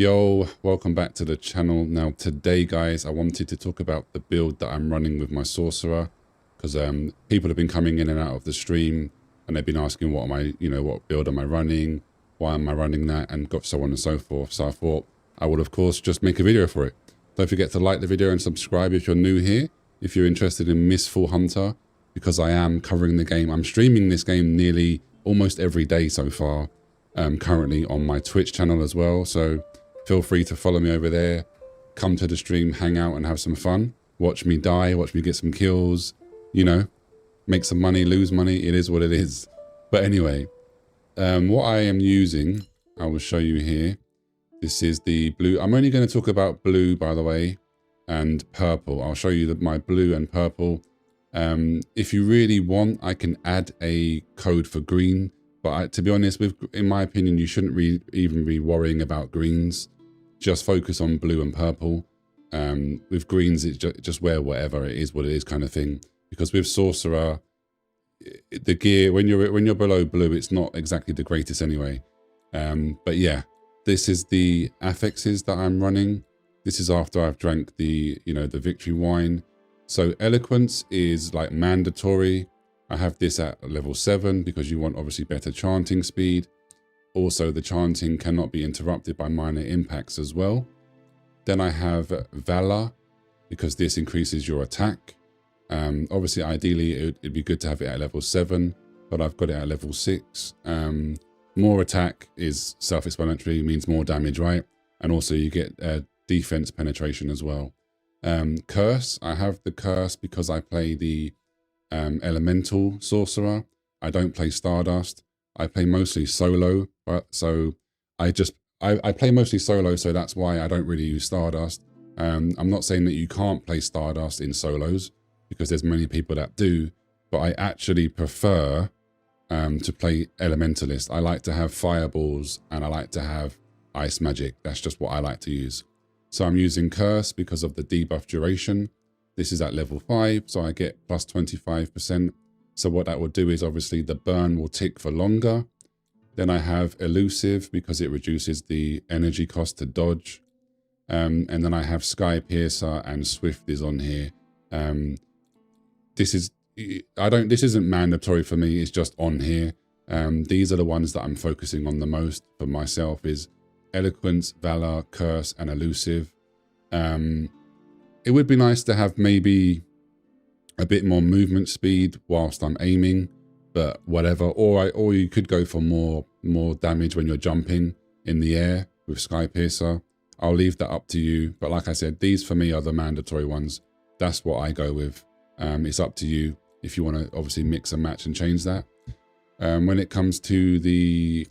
Yo, welcome back to the channel. Now today guys, I wanted to talk about the build that I'm running with my Sorcerer, because people have been coming in and out of the stream and they've been asking what build am I running, why am I running that, and so on and so forth. So I thought I would of course just make a video for it. Don't forget to like the video and subscribe if you're new here, if you're interested in Mistfall Hunter, because I am covering the game. I'm streaming this game nearly almost every day so far, currently on my Twitch channel as well. So feel free to follow me over there, come to the stream, hang out and have some fun. Watch me die, watch me get some kills, make some money, lose money. It is what it is. But anyway, what I am using, I will show you here. This is the blue. I'm only going to talk about blue, by the way, and purple. I'll show you my blue and purple. If you really want, I can add a code for green. But to be honest, in my opinion, you shouldn't even be worrying about greens. Just focus on blue and purple. With greens, it's just wear whatever. It is what it is kind of thing. Because with Sorcerer, the gear, when you're below blue, it's not exactly the greatest anyway. But yeah, this is the affixes that I'm running. This is after I've drank the victory wine. So eloquence is like mandatory. I have this at level 7 because you want obviously better chanting speed. Also, the chanting cannot be interrupted by minor impacts as well. Then I have Valor because this increases your attack. Obviously, ideally, it'd be good to have it at level 7, but I've got it at level 6. More attack is self-explanatory, means more damage, right? And also you get defense penetration as well. Curse, I have the curse because I play the elemental sorcerer. I don't play Stardust. I play mostly solo, so I play mostly solo, so that's why I don't really use Stardust. I'm not saying that you can't play Stardust in solos, because there's many people that do, but I actually prefer to play Elementalist. I like to have fireballs and I like to have ice magic. That's just what I like to use. So I'm using Curse because of the debuff duration. This is at level 5, so I get plus 25%. So what that will do is obviously the burn will tick for longer. Then I have Elusive because it reduces the energy cost to dodge. And then I have Sky Piercer and Swift is on here. This isn't mandatory for me, it's just on here. These are the ones that I'm focusing on the most for myself is Eloquence, Valor, Curse, and Elusive. It would be nice to have maybe a bit more movement speed whilst I'm aiming, but whatever. Or you could go for more damage when you're jumping in the air with Sky Piercer. I'll leave that up to you. But like I said, these for me are the mandatory ones. That's what I go with. It's up to you if you want to obviously mix and match and change that. When it comes to the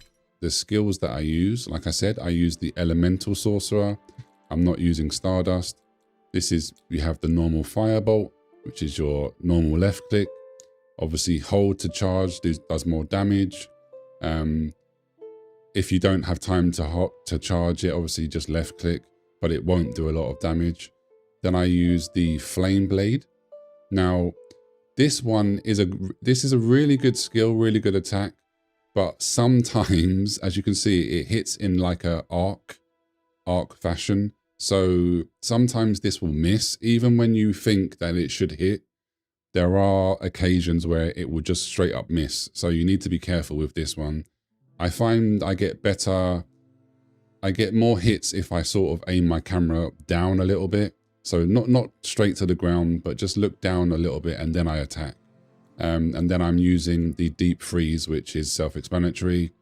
skills that I use, like I said, I use the Elemental Sorcerer. I'm not using Stardust. You have the normal Firebolt, which is your normal left click. Obviously hold to charge does more damage. If you don't have time to charge it, obviously just left click, but it won't do a lot of damage. Then I use the Flame Blade. Now, this is a really good skill, really good attack, but sometimes, as you can see, it hits in like a arc fashion. So sometimes this will miss, even when you think that it should hit. There are occasions where it will just straight up miss. So you need to be careful with this one. I find I get more hits if I sort of aim my camera down a little bit. So not straight to the ground, but just look down a little bit and then I attack. And then I'm using the Deep Freeze, which is self-explanatory.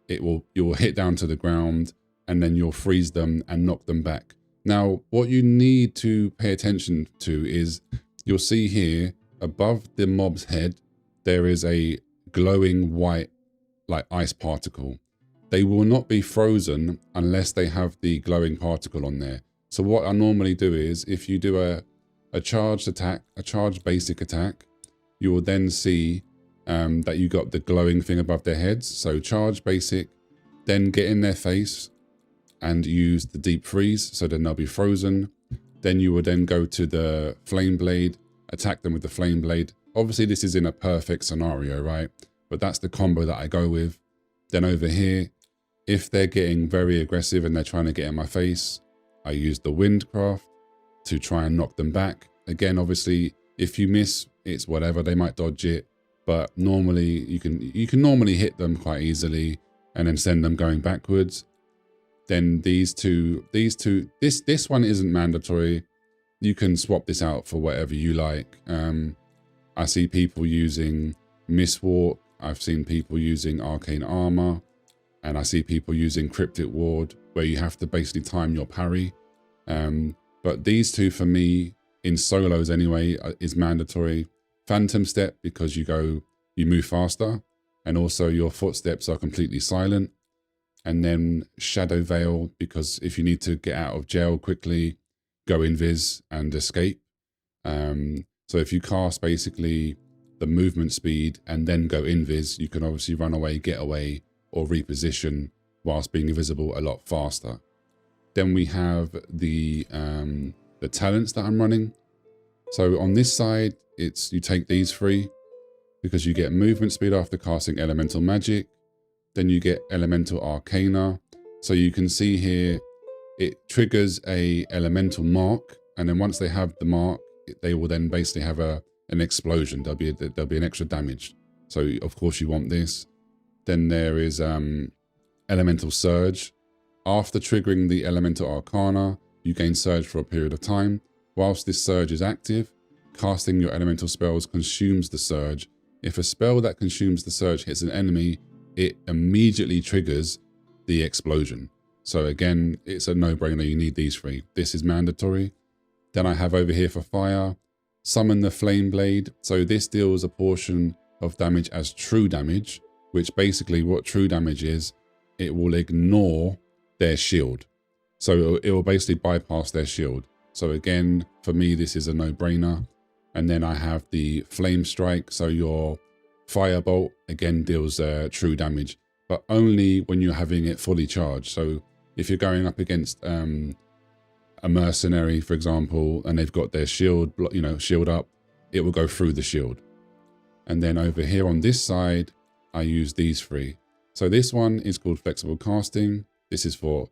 You'll hit down to the ground and then you'll freeze them and knock them back. Now, what you need to pay attention to is you'll see here above the mob's head, there is a glowing white like ice particle. They will not be frozen unless they have the glowing particle on there. So what I normally do is if you do a charged attack, a charged basic attack, you will then see that you got the glowing thing above their heads. So charge basic, then get in their face and use the Deep Freeze, so then they'll be frozen. Then you will then go to the Flame Blade, attack them with the Flame Blade. Obviously this is in a perfect scenario, right? But that's the combo that I go with. Then over here, If they're getting very aggressive and they're trying to get in my face, I use the Windcraft to try and knock them back. Again, obviously, if you miss, it's whatever, they might dodge it, but normally you can normally hit them quite easily and then send them going backwards. Then this one isn't mandatory. You can swap this out for whatever you like. I see people using Mistwalk. I've seen people using Arcane Armor, and I see people using Cryptic Ward, where you have to basically time your parry. But these two for me, in solos anyway, is mandatory. Phantom Step, because you move faster, and also your footsteps are completely silent. And then Shadow Veil, because if you need to get out of jail quickly, go invis and escape. So if you cast basically the movement speed and then go invis, you can obviously run away, get away, or reposition whilst being invisible a lot faster. Then we have the talents that I'm running. So on this side, you take these three because you get movement speed after casting elemental magic. Then you get elemental arcana. So you can see here, it triggers a elemental mark, and then once they have the mark, they will then basically have an explosion. There'll be an extra damage. So of course you want this. Then there is elemental surge. After triggering the elemental arcana, you gain surge for a period of time. Whilst this surge is active, casting your elemental spells consumes the surge. If a spell that consumes the surge hits an enemy, it immediately triggers the explosion. So again, it's a no-brainer. You need these three. This is mandatory. Then I have over here for fire, summon the flame blade. So this deals a portion of damage as true damage, which basically what true damage is, it will ignore their shield. So it will basically bypass their shield. So again, for me, this is a no-brainer. And then I have the flame strike. So your firebolt again deals true damage, but only when you're having it fully charged. So if you're going up against a mercenary, for example, and they've got their shield, shield up, it will go through the shield. And then over here on this side, I use these three. So this one is called flexible casting. This is for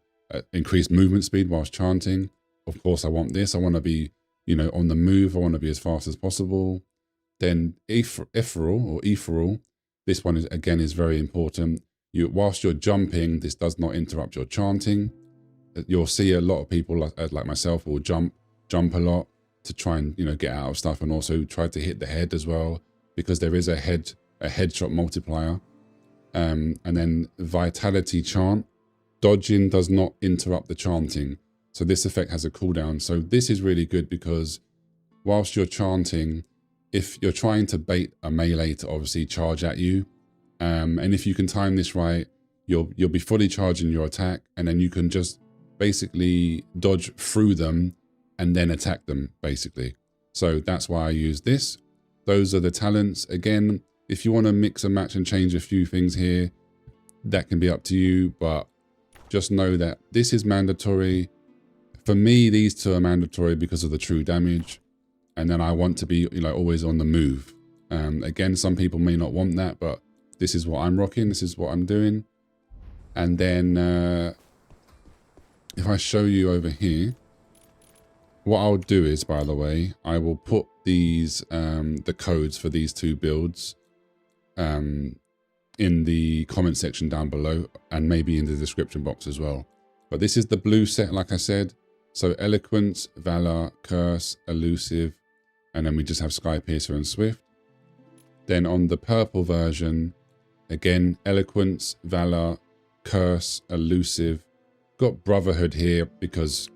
increased movement speed whilst chanting. Of course, I want this. I want to be, on the move. I want to be as fast as possible. Then ethereal, this one is very important. Whilst you're jumping, this does not interrupt your chanting. You'll see a lot of people like myself will jump a lot to try and get out of stuff, and also try to hit the head as well, because there is a headshot multiplier. And then vitality chant, dodging does not interrupt the chanting. So this effect has a cooldown. So this is really good because whilst you're chanting, if you're trying to bait a melee to obviously charge at you, and if you can time this right, you'll be fully charging your attack, and then you can just basically dodge through them and then attack them, basically. So that's why I use this. Those are the talents. Again, if you want to mix and match and change a few things here, that can be up to you, but just know that this is mandatory. For me, these two are mandatory because of the true damage. And then I want to be always on the move. Again, some people may not want that, but this is what I'm rocking. This is what I'm doing. And then if I show you over here, what I'll do is, by the way, I will put these, the codes for these two builds in the comment section down below, and maybe in the description box as well. But this is the blue set, like I said. So Eloquence, Valor, Curse, Elusive, and then we just have Sky Piercer and Swift. Then on the purple version, again, Eloquence, Valor, Curse, Elusive. Got Brotherhood here because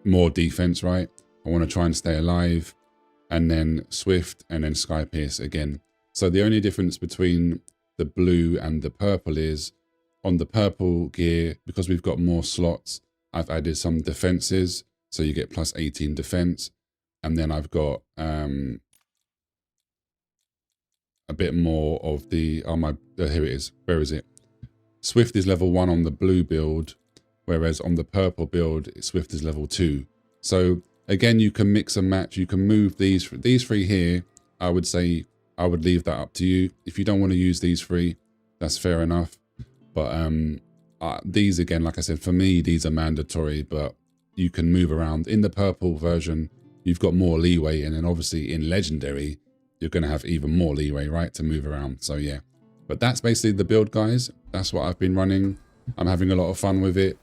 more defense, right? I want to try and stay alive. And then Swift, and then Sky Pierce again. So the only difference between the blue and the purple is on the purple gear, because we've got more slots, I've added some defenses. So you get plus 18 defense. And then I've got a bit more of the, here it is. Where is it? Swift is level 1 on the blue build, whereas on the purple build, Swift is level 2. So again, you can mix and match. You can move these three here. I would say I would leave that up to you. If you don't want to use these three, that's fair enough. But these again, like I said, for me, these are mandatory, but you can move around. In the purple version, you've got more leeway, and then obviously in legendary, you're going to have even more leeway, right, to move around. So yeah, but that's basically the build, guys. That's what I've been running. I'm having a lot of fun with it.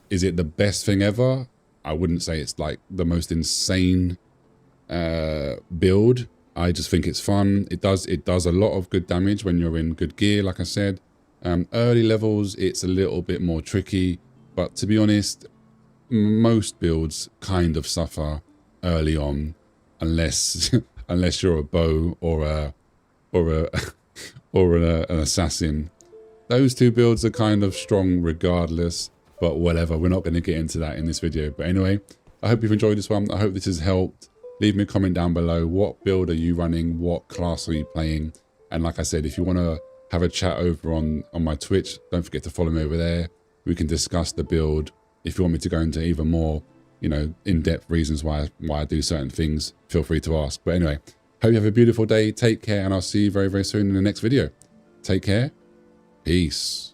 Is it the best thing ever? I wouldn't say it's like the most insane build. I just think it's fun. It does a lot of good damage when you're in good gear, like I said. Early levels, it's a little bit more tricky, but to be honest, most builds kind of suffer early on, unless unless you're a bow or an assassin. Those two builds are kind of strong regardless, but whatever. We're not going to get into that in this video. But anyway, I hope you've enjoyed this one. I hope this has helped. Leave me a comment down below. What build are you running? What class are you playing? And like I said, if you want to have a chat over on my Twitch, don't forget to follow me over there. We can discuss the build. If you want me to go into even more, you know, in-depth reasons why I do certain things, feel free to ask. But anyway, hope you have a beautiful day. Take care, and I'll see you very, very soon in the next video. Take care. Peace.